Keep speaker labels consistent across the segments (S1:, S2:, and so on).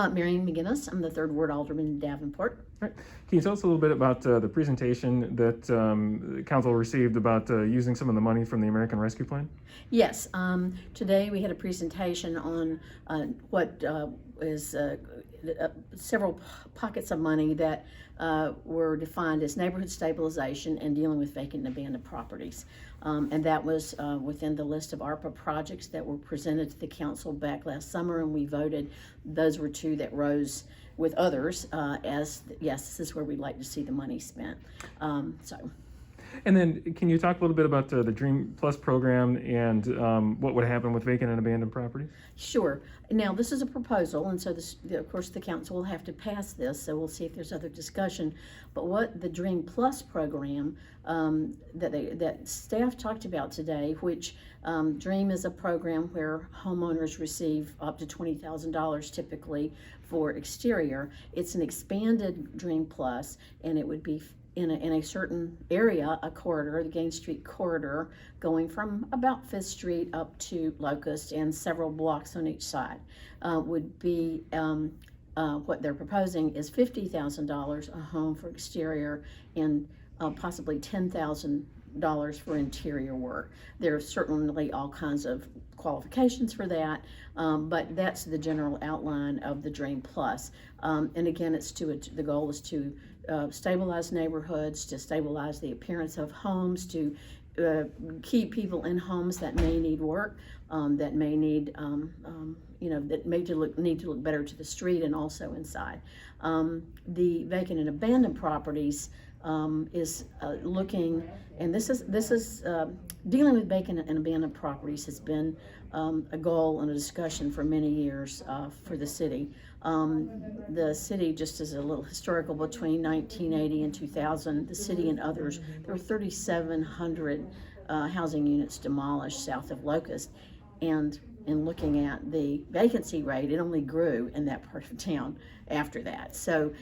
S1: Marion-meginnis. I'm the 3rd Ward Alderman in Davenport.
S2: Right. Can you tell us a little bit about the presentation that the council received about using some of the money from the American Rescue Plan?
S1: Yes, today we had a presentation on what is several pockets of money that were defined as neighborhood stabilization and dealing with vacant and abandoned properties. And that was within the list of ARPA projects that were presented to the council back last summer, and we voted. Those were 2 that rose with others as, yes, this is where we'd like to see the money spent.
S2: And then can you talk a little bit about the Dream Plus program and what would happen with vacant and abandoned properties?
S1: Sure. Now, this is a proposal, and so of course the council will have to pass this, so we'll see if there's other discussion. But what the Dream Plus program that staff talked about today, which Dream is a program where homeowners receive up to $20,000 typically for exterior. It's an expanded Dream Plus, and it would be in a certain area, a corridor, the Gain Street corridor, going from about 5th Street up to Locust and several blocks on each side, would be what they're proposing is $50,000 a home for exterior and possibly $10,000 for interior work. There are certainly all kinds of qualifications for that, but that's the general outline of the Dream Plus. And again, the goal is to stabilize neighborhoods, to stabilize the appearance of homes, to keep people in homes that may need work, that may need, that need to look better to the street and also inside. The vacant and abandoned properties is looking, and this is dealing with vacant and abandoned properties has been a goal and a discussion for many years for the city. The city, just as a little historical, between 1980 and 2000, the city and others, there were 3,700 housing units demolished south of Locust, and in looking at the vacancy rate, it only grew in that part of town after that. So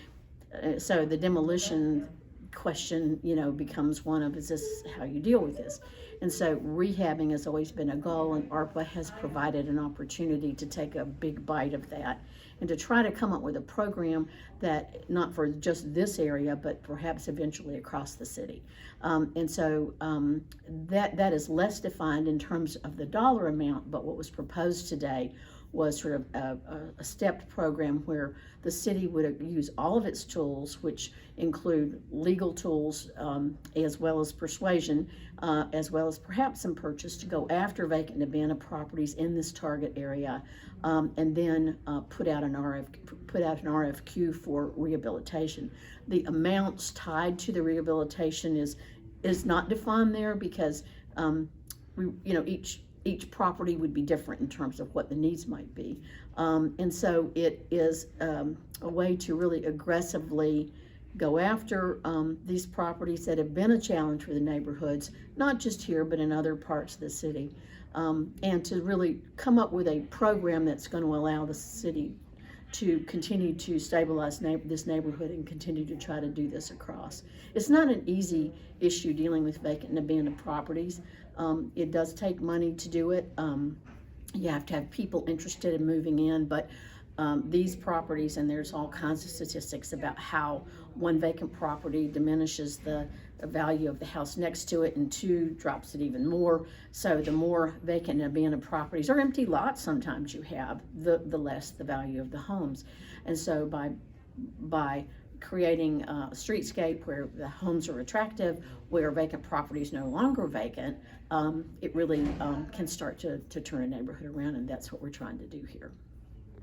S1: the demolition question, becomes one of, is this how you deal with this? And so rehabbing has always been a goal, and ARPA has provided an opportunity to take a big bite of that and to try to come up with a program that, not for just this area, but perhaps eventually across the city. And so that is less defined in terms of the dollar amount, but what was proposed today was sort of a stepped program where the city would use all of its tools, which include legal tools as well as persuasion, as well as perhaps some purchase, to go after vacant and abandoned properties in this target area, and then put out an RFQ for rehabilitation. The amounts tied to the rehabilitation is not defined there, because each property would be different in terms of what the needs might be. And so it is a way to really aggressively go after these properties that have been a challenge for the neighborhoods, not just here, but in other parts of the city, and to really come up with a program that's going to allow the city to continue to stabilize this neighborhood and continue to try to do this across. It's not an easy issue dealing with vacant and abandoned properties. It does take money to do it. You have to have people interested in moving in, but these properties, and there's all kinds of statistics about how one vacant property diminishes the value of the house next to it, and 2 drops it even more. So the more vacant and abandoned properties, or empty lots sometimes you have, the less the value of the homes. And so by creating a streetscape where the homes are attractive, where vacant property is no longer vacant, it really can start to turn a neighborhood around, and that's what we're trying to do here.